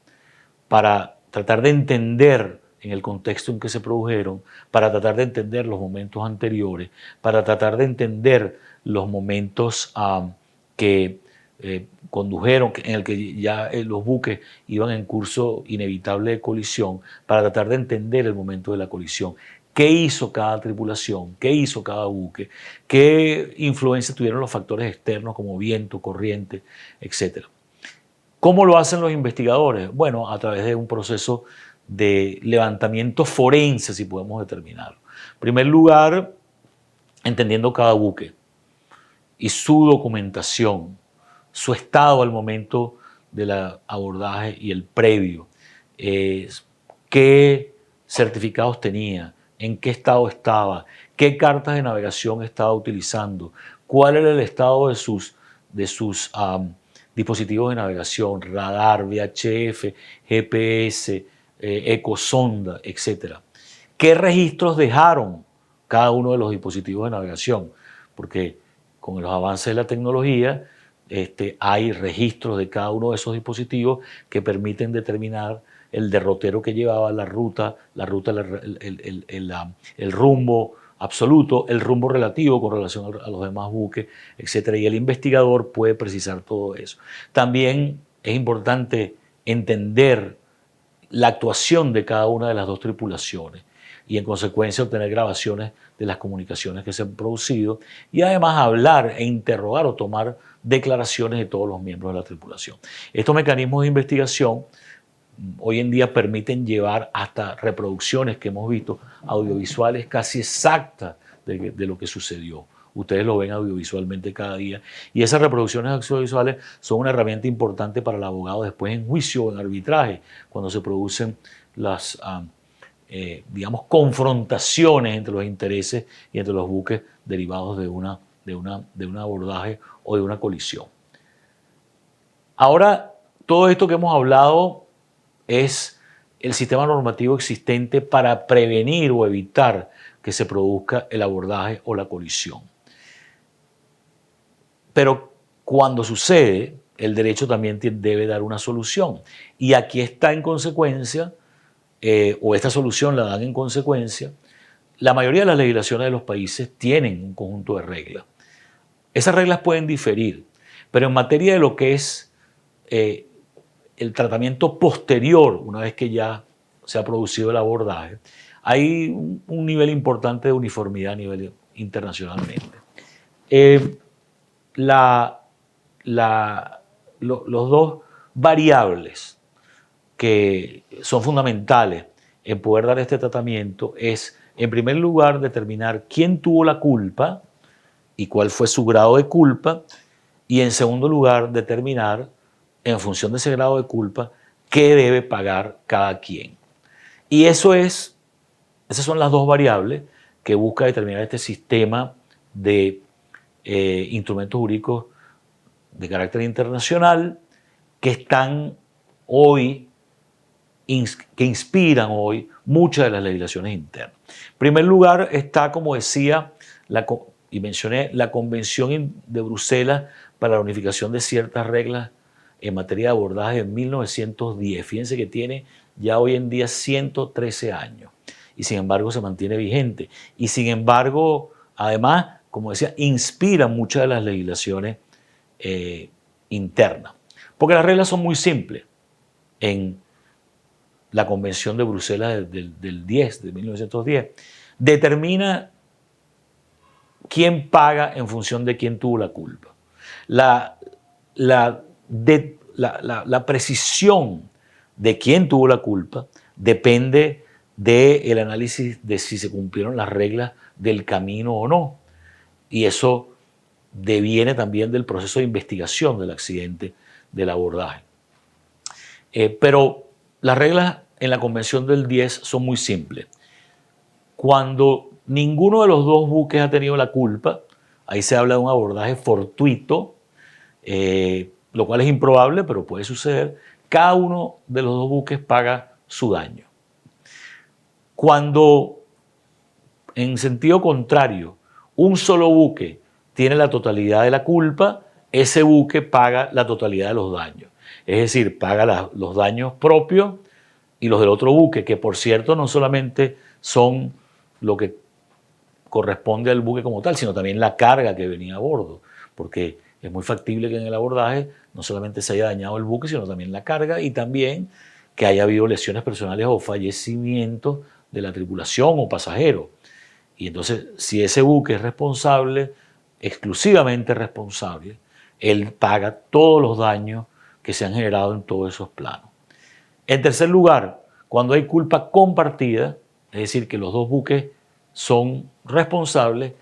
[SPEAKER 1] para tratar de entender en el contexto en que se produjeron, para tratar de entender los momentos anteriores, para tratar de entender los momentos que condujeron, en el que ya los buques iban en curso inevitable de colisión, para tratar de entender el momento de la colisión. ¿Qué hizo cada tripulación? ¿Qué hizo cada buque? ¿Qué influencia tuvieron los factores externos como viento, corriente, etcétera? ¿Cómo lo hacen los investigadores? Bueno, a través de un proceso de levantamiento forense, si podemos determinarlo. En primer lugar, entendiendo cada buque y su documentación, su estado al momento del abordaje y el previo, qué certificados tenía, en qué estado estaba, qué cartas de navegación estaba utilizando, cuál era el estado de sus dispositivos de navegación, radar, VHF, GPS, ecosonda, etc. ¿Qué registros dejaron cada uno de los dispositivos de navegación? Porque con los avances de la tecnología hay registros de cada uno de esos dispositivos que permiten determinar el derrotero que llevaba, la ruta, el rumbo absoluto, el rumbo relativo con relación a los demás buques, etc. Y el investigador puede precisar todo eso. También es importante entender la actuación de cada una de las dos tripulaciones y en consecuencia obtener grabaciones de las comunicaciones que se han producido y además hablar e interrogar o tomar declaraciones de todos los miembros de la tripulación. Estos mecanismos de investigación hoy en día permiten llevar hasta reproducciones que hemos visto audiovisuales casi exactas de lo que sucedió. Ustedes lo ven audiovisualmente cada día y esas reproducciones audiovisuales son una herramienta importante para el abogado después en juicio o en arbitraje, cuando se producen las digamos, confrontaciones entre los intereses y entre los buques derivados de un abordaje o de una colisión. Ahora, todo esto que hemos hablado es el sistema normativo existente para prevenir o evitar que se produzca el abordaje o la colisión. Pero cuando sucede, el derecho también debe dar una solución. Y aquí está en consecuencia, o esta solución la dan en consecuencia, la mayoría de las legislaciones de los países tienen un conjunto de reglas. Esas reglas pueden diferir, pero en materia de lo que es el tratamiento posterior, una vez que ya se ha producido el abordaje, hay un nivel importante de uniformidad a nivel internacionalmente. Los dos variables que son fundamentales en poder dar este tratamiento es, en primer lugar, determinar quién tuvo la culpa y cuál fue su grado de culpa, y en segundo lugar, determinar, en función de ese grado de culpa, qué debe pagar cada quien. Y esas son las dos variables que busca determinar este sistema de instrumentos jurídicos de carácter internacional que están hoy, que inspiran hoy muchas de las legislaciones internas. En primer lugar está, como decía, y mencioné, la Convención de Bruselas para la unificación de ciertas reglas en materia de abordaje de 1910. Fíjense que tiene ya hoy en día 113 años y sin embargo se mantiene vigente. Y sin embargo, además, como decía, inspira muchas de las legislaciones internas. Porque las reglas son muy simples. En la Convención de Bruselas de 1910, determina quién paga en función de quién tuvo la culpa. La precisión de quién tuvo la culpa depende del análisis de si se cumplieron las reglas del camino o no. Y eso deviene también del proceso de investigación del accidente del abordaje. Pero las reglas en la Convención del 10 son muy simples. Cuando ninguno de los dos buques ha tenido la culpa, ahí se habla de un abordaje fortuito, lo cual es improbable, pero puede suceder. Cada uno de los dos buques paga su daño. Cuando, en sentido contrario, un solo buque tiene la totalidad de la culpa, ese buque paga la totalidad de los daños. Es decir, paga los daños propios y los del otro buque, que por cierto no solamente son lo que corresponde al buque como tal, sino también la carga que venía a bordo, porque es muy factible que en el abordaje no solamente se haya dañado el buque, sino también la carga y también que haya habido lesiones personales o fallecimientos de la tripulación o pasajeros. Y entonces, si ese buque es responsable, exclusivamente responsable, él paga todos los daños que se han generado en todos esos planos. En tercer lugar, cuando hay culpa compartida, es decir, que los dos buques son responsables,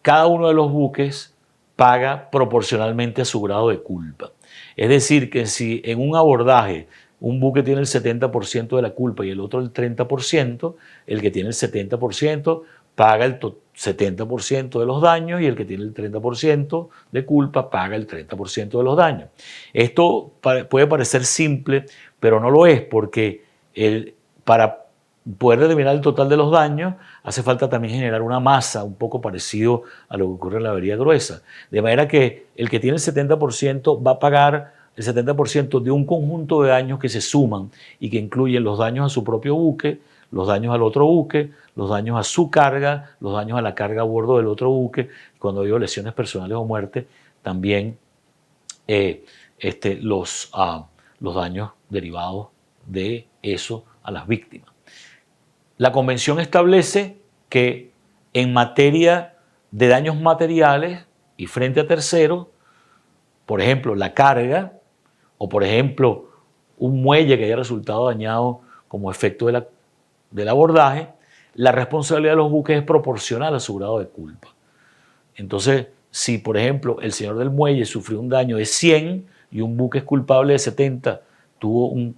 [SPEAKER 1] cada uno de los buques paga proporcionalmente a su grado de culpa. Es decir, que si en un abordaje un buque tiene el 70% de la culpa y el otro el 30%, el que tiene el 70% paga el 70% de los daños y el que tiene el 30% de culpa paga el 30% de los daños. Esto puede parecer simple, pero no lo es, porque para poder determinar el total de los daños hace falta también generar una masa un poco parecido a lo que ocurre en la avería gruesa. De manera que el que tiene el 70% va a pagar el 70% de un conjunto de daños que se suman y que incluyen los daños a su propio buque, los daños al otro buque, los daños a su carga, los daños a la carga a bordo del otro buque. Cuando digo lesiones personales o muerte, también los daños derivados de eso a las víctimas. La Convención establece que en materia de daños materiales y frente a terceros, por ejemplo, la carga o por ejemplo un muelle que haya resultado dañado como efecto del abordaje, la responsabilidad de los buques es proporcional a su grado de culpa. Entonces, si por ejemplo el señor del muelle sufrió un daño de 100 y un buque es culpable de 70, tuvo un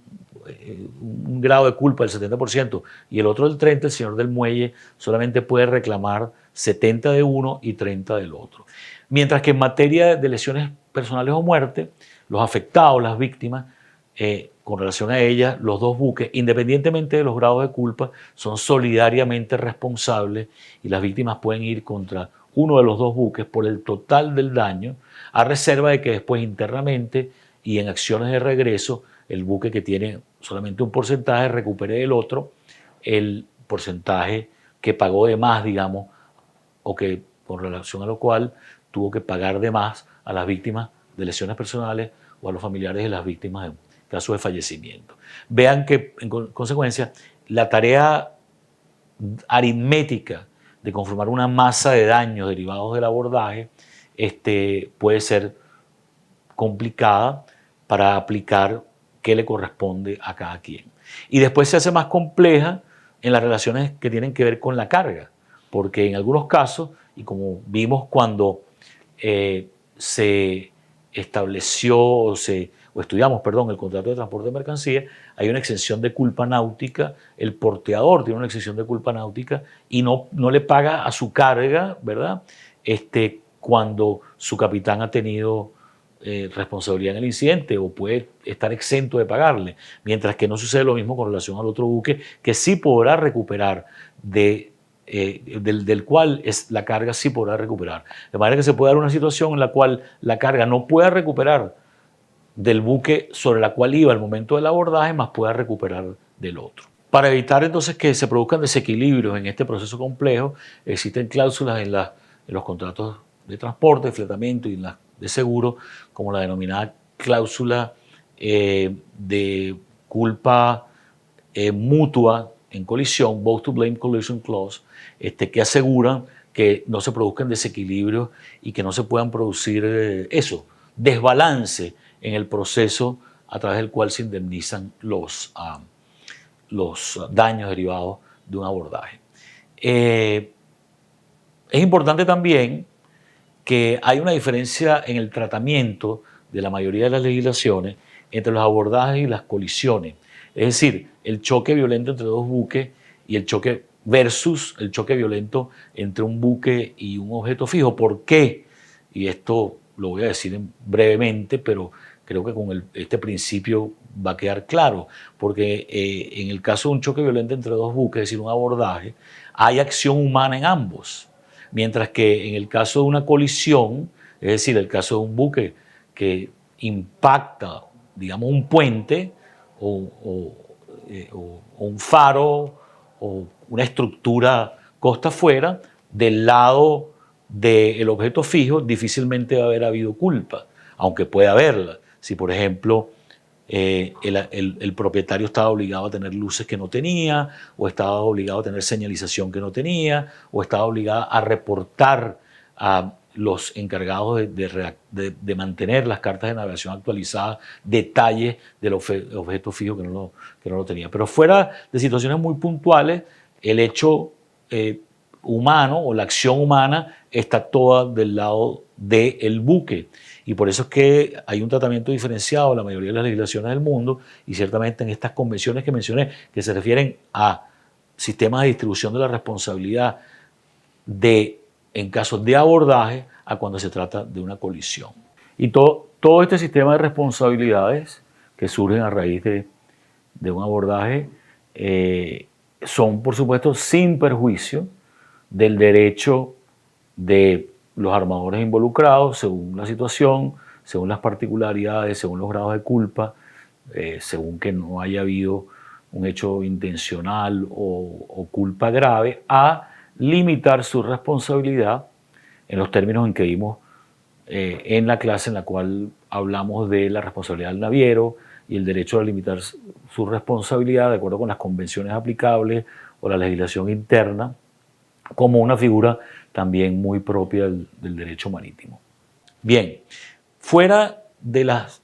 [SPEAKER 1] grado de culpa del 70% y el otro del 30%, el señor del muelle solamente puede reclamar 70 de uno y 30 del otro. Mientras que en materia de lesiones personales o muerte, los afectados, las víctimas, con relación a ellas, los dos buques, independientemente de los grados de culpa, son solidariamente responsables y las víctimas pueden ir contra uno de los dos buques por el total del daño, a reserva de que después internamente y en acciones de regreso, el buque que tiene solamente un porcentaje recupere del otro el porcentaje que pagó de más, digamos, o que con relación a lo cual tuvo que pagar de más a las víctimas de lesiones personales o a los familiares de las víctimas en caso de fallecimiento. Vean que, en consecuencia, la tarea aritmética de conformar una masa de daños derivados del abordaje puede ser complicada para aplicar qué le corresponde a cada quien. Y después se hace más compleja en las relaciones que tienen que ver con la carga, porque en algunos casos, y como vimos cuando se estableció o estudiamos, perdón, el contrato de transporte de mercancías, hay una exención de culpa náutica, el porteador tiene una exención de culpa náutica y no le paga a su carga, ¿verdad? Cuando su capitán ha tenido responsabilidad en el incidente o puede estar exento de pagarle, mientras que no sucede lo mismo con relación al otro buque, que sí podrá recuperar del cual la carga sí podrá recuperar. De manera que se puede dar una situación en la cual la carga no pueda recuperar del buque sobre la cual iba al momento del abordaje, más pueda recuperar del otro. Para evitar entonces que se produzcan desequilibrios en este proceso complejo, existen cláusulas en los contratos de transporte, de fletamento y en las de seguro, como la denominada cláusula de culpa mutua en colisión, both to blame collision clause, que aseguran que no se produzcan desequilibrios y que no se puedan producir desbalance en el proceso a través del cual se indemnizan los daños derivados de un abordaje. Es importante también que hay una diferencia en el tratamiento de la mayoría de las legislaciones entre los abordajes y las colisiones. Es decir, el choque violento entre dos buques y el choque versus el choque violento entre un buque y un objeto fijo. ¿Por qué? Y esto lo voy a decir brevemente, pero creo que con este principio va a quedar claro. Porque en el caso de un choque violento entre dos buques, es decir, un abordaje, hay acción humana en ambos. Mientras que en el caso de una colisión, es decir, el caso de un buque que impacta, digamos, un puente o un faro o una estructura costa afuera, del lado del objeto fijo difícilmente va a haber habido culpa, aunque puede haberla. Si, por ejemplo, el propietario estaba obligado a tener luces que no tenía, o estaba obligado a tener señalización que no tenía, o estaba obligado a reportar a los encargados de mantener las cartas de navegación actualizadas detalles del objeto fijo que no lo tenía. Pero fuera de situaciones muy puntuales, el hecho humano o la acción humana está toda del lado del buque. Y por eso es que hay un tratamiento diferenciado en la mayoría de las legislaciones del mundo y ciertamente en estas convenciones que mencioné, que se refieren a sistemas de distribución de la responsabilidad en casos de abordaje a cuando se trata de una colisión. Y todo este sistema de responsabilidades que surgen a raíz de un abordaje son, por supuesto, sin perjuicio del derecho de los armadores involucrados, según la situación, según las particularidades, según los grados de culpa, según que no haya habido un hecho intencional o culpa grave, a limitar su responsabilidad en los términos en que vimos en la clase en la cual hablamos de la responsabilidad del naviero y el derecho a limitar su responsabilidad de acuerdo con las convenciones aplicables o la legislación interna, como una figura también muy propia del derecho marítimo. Bien, fuera de las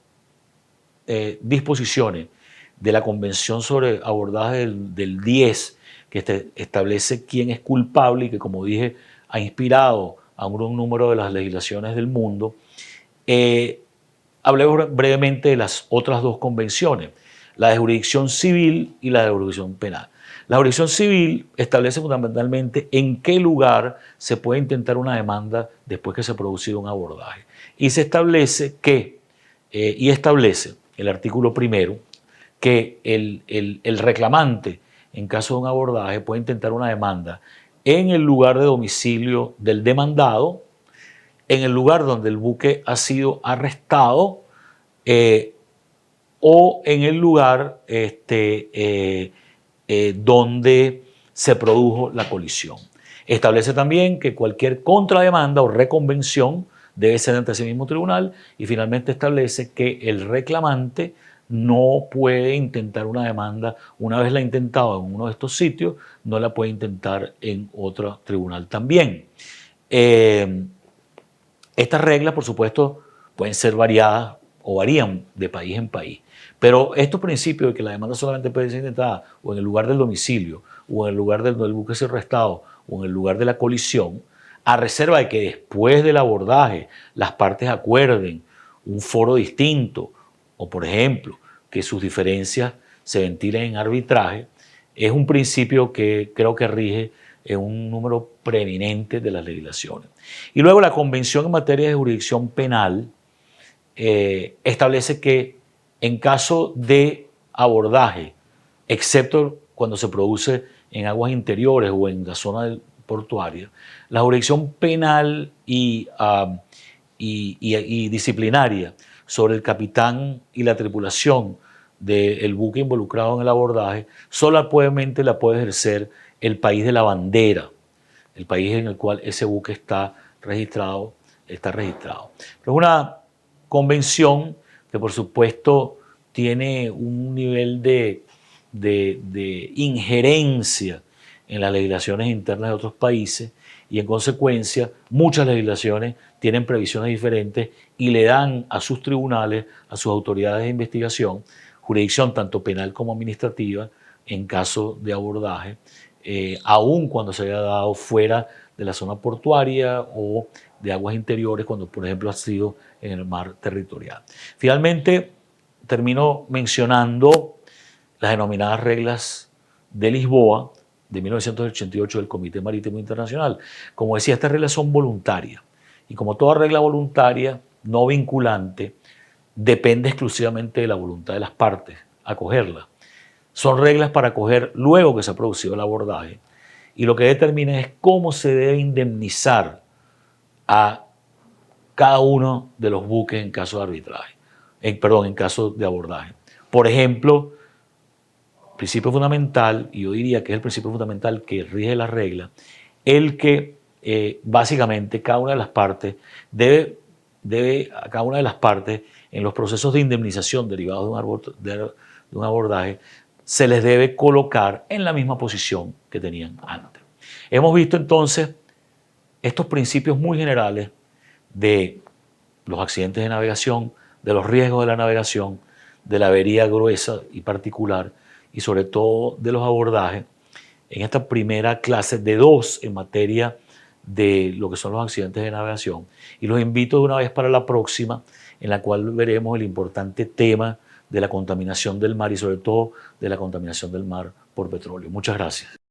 [SPEAKER 1] disposiciones de la Convención sobre Abordaje del 10, que establece quién es culpable y que, como dije, ha inspirado a un gran número de las legislaciones del mundo, hablemos brevemente de las otras dos convenciones, la de jurisdicción civil y la de jurisdicción penal. La jurisdicción civil establece fundamentalmente en qué lugar se puede intentar una demanda después que se ha producido un abordaje. Y se establece establece el artículo primero que el reclamante, en caso de un abordaje, puede intentar una demanda en el lugar de domicilio del demandado, en el lugar donde el buque ha sido arrestado o en el lugar donde se produjo la colisión. Establece también que cualquier contrademanda o reconvención debe ser ante ese mismo tribunal y finalmente establece que el reclamante no puede intentar una demanda una vez la ha intentado en uno de estos sitios, no la puede intentar en otro tribunal también. Estas reglas, por supuesto, pueden ser variadas o varían de país en país. Pero estos principios de que la demanda solamente puede ser intentada o en el lugar del domicilio, o en el lugar del buque ser arrestado, o en el lugar de la colisión, a reserva de que después del abordaje las partes acuerden un foro distinto, o por ejemplo, que sus diferencias se ventilen en arbitraje, es un principio que creo que rige en un número preeminente de las legislaciones. Y luego la Convención en materia de jurisdicción penal establece que en caso de abordaje, excepto cuando se produce en aguas interiores o en la zona portuaria, la jurisdicción penal y disciplinaria sobre el capitán y la tripulación del buque involucrado en el abordaje solamente la puede ejercer el país de la bandera, el país en el cual ese buque está registrado. Pero es una convención que por supuesto tiene un nivel de injerencia en las legislaciones internas de otros países y en consecuencia muchas legislaciones tienen previsiones diferentes y le dan a sus tribunales, a sus autoridades de investigación, jurisdicción tanto penal como administrativa en caso de abordaje, aun cuando se haya dado fuera de la zona portuaria o de aguas interiores, cuando por ejemplo ha sido en el mar territorial. Finalmente, termino mencionando las denominadas reglas de Lisboa de 1988 del Comité Marítimo Internacional. Como decía, estas reglas son voluntarias y como toda regla voluntaria, no vinculante, depende exclusivamente de la voluntad de las partes acogerla. Son reglas para acoger luego que se ha producido el abordaje y lo que determina es cómo se debe indemnizar a cada uno de los buques en caso de arbitraje, en caso de abordaje. Por ejemplo, principio fundamental, y yo diría que es el principio fundamental que rige la regla, el que básicamente cada una de las partes debe a cada una de las partes en los procesos de indemnización derivados de un abordaje se les debe colocar en la misma posición que tenían antes. Hemos visto entonces estos principios muy generales de los accidentes de navegación, de los riesgos de la navegación, de la avería gruesa y particular y sobre todo de los abordajes en esta primera clase de 2 en materia de lo que son los accidentes de navegación. Y los invito de una vez para la próxima, en la cual veremos el importante tema de la contaminación del mar y sobre todo de la contaminación del mar por petróleo. Muchas gracias.